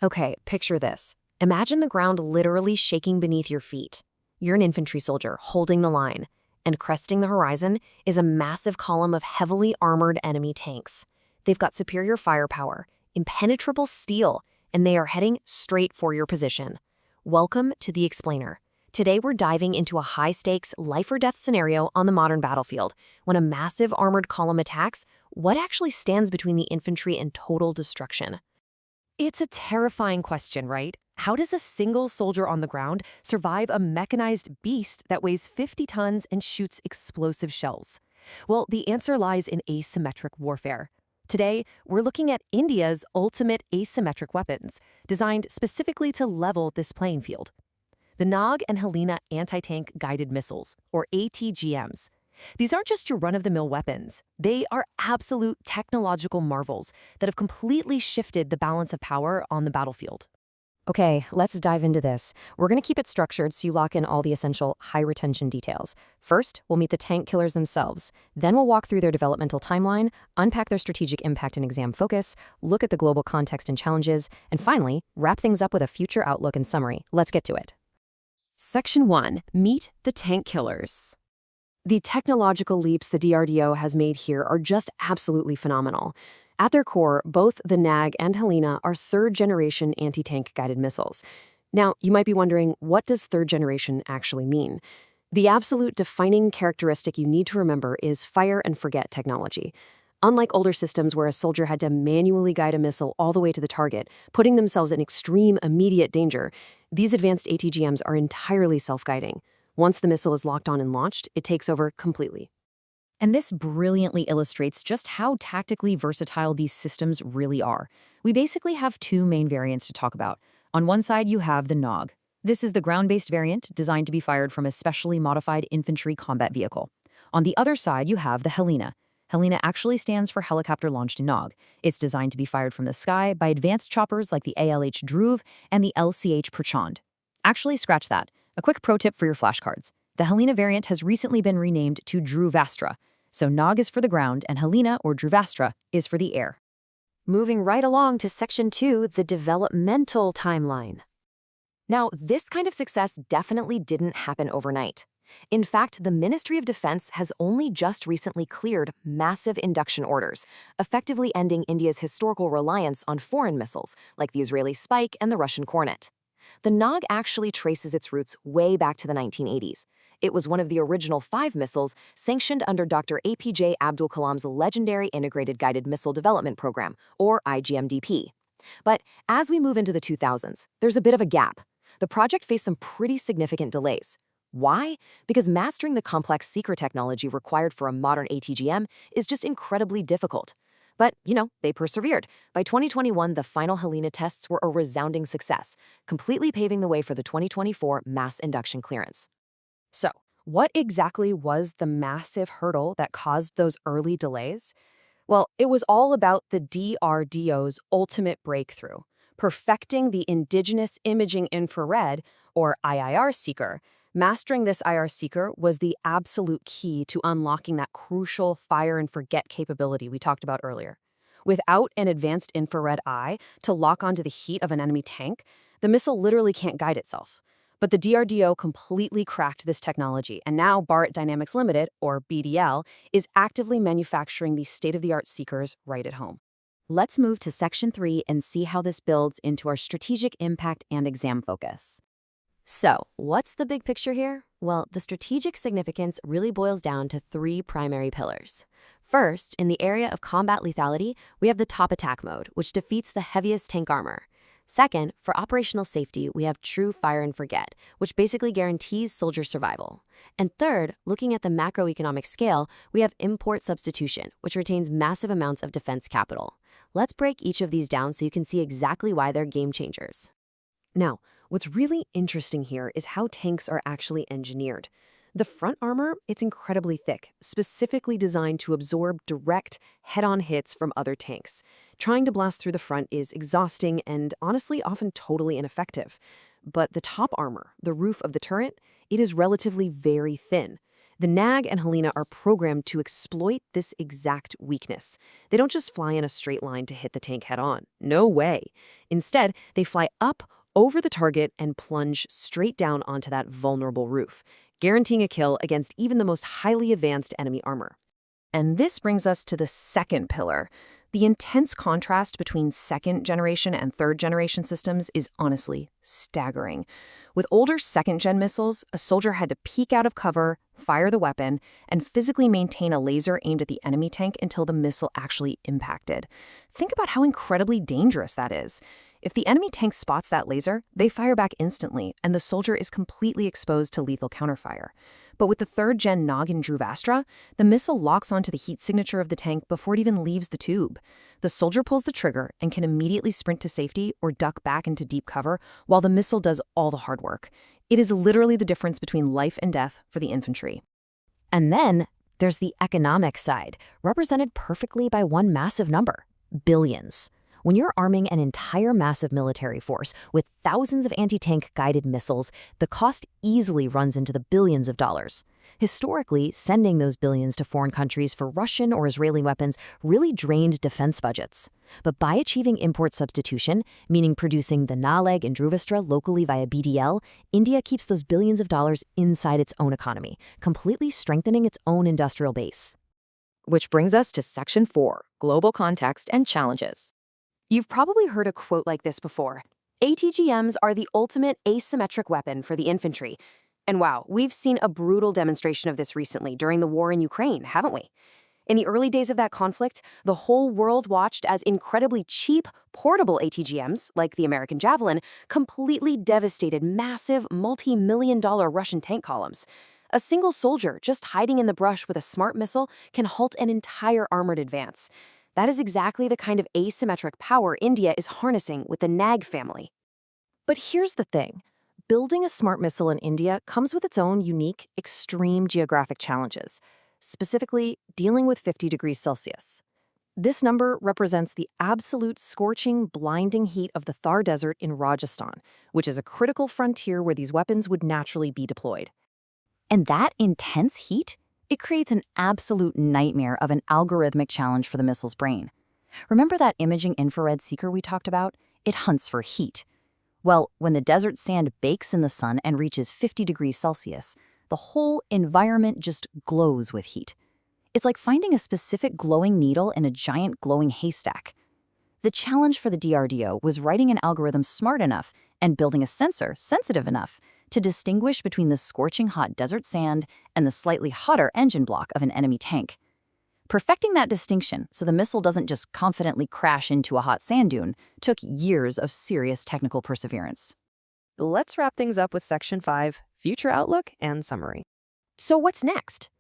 Okay, picture this. Imagine the ground literally shaking beneath your feet. You're an infantry soldier holding the line, and cresting the horizon is a massive column of heavily armored enemy tanks. They've got superior firepower, impenetrable steel, and they are heading straight for your position. Welcome to The Explainer. Today we're diving into a high-stakes, life-or-death scenario on the modern battlefield. When a massive armored column attacks, what actually stands between the infantry and total destruction? It's a terrifying question, right? How does a single soldier on the ground survive a mechanized beast that weighs 50 tons and shoots explosive shells? Well, the answer lies in asymmetric warfare. Today, we're looking at India's ultimate asymmetric weapons, designed specifically to level this playing field. The Nag Helina anti-tank guided missiles, or ATGMs. These aren't just your run-of-the-mill weapons. They are absolute technological marvels that have completely shifted the balance of power on the battlefield. Okay, let's dive into this. We're going to keep it structured so you lock in all the essential high-retention details. First, we'll meet the tank killers themselves. Then we'll walk through their developmental timeline, unpack their strategic impact and exam focus, look at the global context and challenges, and finally, wrap things up with a future outlook and summary. Let's get to it. Section 1. Meet the tank killers. The technological leaps the DRDO has made here are just absolutely phenomenal. At their core, both the Nag and Helina are third-generation anti-tank guided missiles. Now, you might be wondering, what does third-generation actually mean? The absolute defining characteristic you need to remember is fire-and-forget technology. Unlike older systems where a soldier had to manually guide a missile all the way to the target, putting themselves in extreme, immediate danger, these advanced ATGMs are entirely self-guiding. Once the missile is locked on and launched, it takes over completely. And this brilliantly illustrates just how tactically versatile these systems really are. We basically have two main variants to talk about. On one side, you have the Nag. This is the ground-based variant designed to be fired from a specially modified infantry combat vehicle. On the other side, you have the Helina. Helina actually stands for helicopter-launched Nag. It's designed to be fired from the sky by advanced choppers like the ALH Dhruv and the LCH Prachand. Actually, scratch that. A quick pro tip for your flashcards. The Helina variant has recently been renamed to Dhruvastra. So Nag is for the ground and Helina, or Dhruvastra, is for the air. Moving right along to Section 2, the developmental timeline. Now, this kind of success definitely didn't happen overnight. In fact, the Ministry of Defense has only just recently cleared massive induction orders, effectively ending India's historical reliance on foreign missiles, like the Israeli Spike and the Russian Kornet. The Nag actually traces its roots way back to the 1980s. It was one of the original 5 missiles sanctioned under Dr. APJ Abdul Kalam's legendary Integrated Guided Missile Development Program, or IGMDP. But as we move into the 2000s, there's a bit of a gap. The project faced some pretty significant delays. Why? Because mastering the complex seeker technology required for a modern ATGM is just incredibly difficult. But, they persevered. By 2021, the final Helina tests were a resounding success, completely paving the way for the 2024 mass induction clearance. So, what exactly was the massive hurdle that caused those early delays? Well, it was all about the DRDO's ultimate breakthrough, perfecting the Indigenous Imaging Infra-Red, or IIR seeker. Mastering this IR seeker was the absolute key to unlocking that crucial fire-and-forget capability we talked about earlier. Without an advanced infrared eye to lock onto the heat of an enemy tank, the missile literally can't guide itself. But the DRDO completely cracked this technology, and now Bharat Dynamics Limited, or BDL, is actively manufacturing these state-of-the-art seekers right at home. Let's move to Section 3 and see how this builds into our strategic impact and exam focus. So, what's the big picture here? Well, the strategic significance really boils down to 3 primary pillars. First, in the area of combat lethality, we have the top attack mode, which defeats the heaviest tank armor. Second, for operational safety, we have true fire and forget, which basically guarantees soldier survival. And third, looking at the macroeconomic scale, we have import substitution, which retains massive amounts of defense capital. Let's break each of these down so you can see exactly why they're game changers. Now, what's really interesting here is how tanks are actually engineered. The front armor, it's incredibly thick, specifically designed to absorb direct, head-on hits from other tanks. Trying to blast through the front is exhausting and honestly often totally ineffective. But the top armor, the roof of the turret, it is relatively very thin. The Nag and Helina are programmed to exploit this exact weakness. They don't just fly in a straight line to hit the tank head-on. No way. Instead, they fly up over the target and plunge straight down onto that vulnerable roof, guaranteeing a kill against even the most highly advanced enemy armor. And this brings us to the second pillar. The intense contrast between second-generation and third-generation systems is honestly staggering. With older second-gen missiles, a soldier had to peek out of cover, fire the weapon, and physically maintain a laser aimed at the enemy tank until the missile actually impacted. Think about how incredibly dangerous that is. If the enemy tank spots that laser, they fire back instantly, and the soldier is completely exposed to lethal counterfire. But with the third-gen Nag and Astra, the missile locks onto the heat signature of the tank before it even leaves the tube. The soldier pulls the trigger and can immediately sprint to safety or duck back into deep cover while the missile does all the hard work. It is literally the difference between life and death for the infantry. And then there's the economic side, represented perfectly by one massive number: billions. When you're arming an entire massive military force with thousands of anti-tank guided missiles, the cost easily runs into the billions of dollars. Historically, sending those billions to foreign countries for Russian or Israeli weapons really drained defense budgets. But by achieving import substitution, meaning producing the Nag and Astra locally via BDL, India keeps those billions of dollars inside its own economy, completely strengthening its own industrial base. Which brings us to Section 4, Global Context and Challenges. You've probably heard a quote like this before: ATGMs are the ultimate asymmetric weapon for the infantry. And wow, we've seen a brutal demonstration of this recently during the war in Ukraine, haven't we? In the early days of that conflict, the whole world watched as incredibly cheap, portable ATGMs, like the American Javelin, completely devastated massive, multi-million-dollar Russian tank columns. A single soldier just hiding in the brush with a smart missile can halt an entire armored advance. That is exactly the kind of asymmetric power India is harnessing with the Nag family. But here's the thing. Building a smart missile in India comes with its own unique, extreme geographic challenges, specifically dealing with 50 degrees Celsius. This number represents the absolute scorching, blinding heat of the Thar Desert in Rajasthan, which is a critical frontier where these weapons would naturally be deployed. And that intense heat? It creates an absolute nightmare of an algorithmic challenge for the missile's brain. Remember that imaging infrared seeker we talked about? It hunts for heat. Well, when the desert sand bakes in the sun and reaches 50 degrees Celsius, the whole environment just glows with heat. It's like finding a specific glowing needle in a giant glowing haystack. The challenge for the DRDO was writing an algorithm smart enough and building a sensor sensitive enough to distinguish between the scorching hot desert sand and the slightly hotter engine block of an enemy tank. Perfecting that distinction so the missile doesn't just confidently crash into a hot sand dune took years of serious technical perseverance. Let's wrap things up with Section 5, Future Outlook and Summary. So what's next?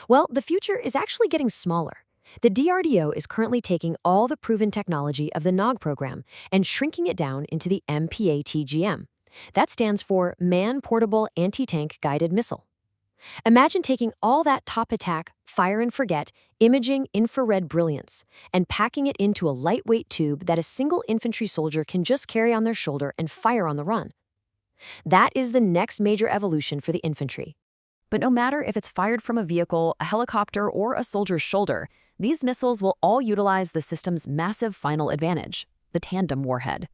Well, the future is actually getting smaller. The DRDO is currently taking all the proven technology of the Nag program and shrinking it down into the MPATGM. That stands for Man-Portable Anti-Tank Guided Missile. Imagine taking all that top attack, fire and forget, imaging infrared brilliance, and packing it into a lightweight tube that a single infantry soldier can just carry on their shoulder and fire on the run. That is the next major evolution for the infantry. But no matter if it's fired from a vehicle, a helicopter, or a soldier's shoulder, these missiles will all utilize the system's massive final advantage, the Tandem Warhead.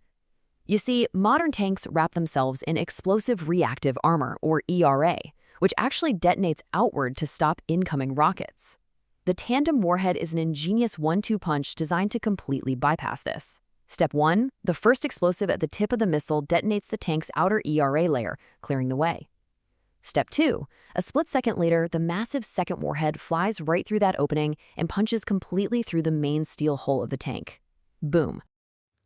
You see, modern tanks wrap themselves in explosive reactive armor, or ERA, which actually detonates outward to stop incoming rockets. The Tandem Warhead is an ingenious 1-2 punch designed to completely bypass this. Step 1, the first explosive at the tip of the missile detonates the tank's outer ERA layer, clearing the way. Step 2, a split second later, the massive second warhead flies right through that opening and punches completely through the main steel hull of the tank. Boom.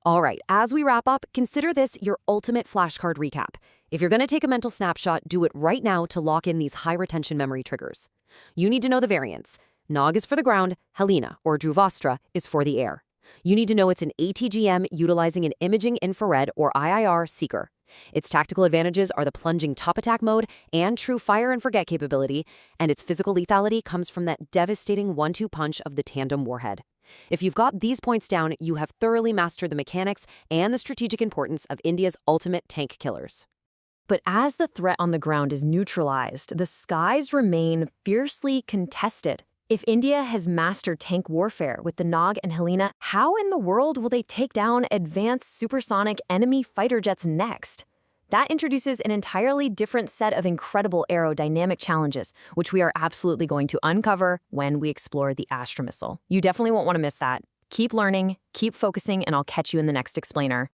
All right, as we wrap up, consider this your ultimate flashcard recap. If you're going to take a mental snapshot, do it right now to lock in these high-retention memory triggers. You need to know the variants. Nag is for the ground, Helina, or Astra, is for the air. You need to know it's an ATGM utilizing an imaging infrared, or IIR, seeker. Its tactical advantages are the plunging top attack mode and true fire and forget capability, and its physical lethality comes from that devastating 1-2 punch of the Tandem Warhead. If you've got these points down, you have thoroughly mastered the mechanics and the strategic importance of India's ultimate tank killers. But as the threat on the ground is neutralized, the skies remain fiercely contested. If India has mastered tank warfare with the Nag and Helina, how in the world will they take down advanced supersonic enemy fighter jets next? That introduces an entirely different set of incredible aerodynamic challenges, which we are absolutely going to uncover when we explore the Astra missile. You definitely won't want to miss that. Keep learning, keep focusing, and I'll catch you in the next explainer.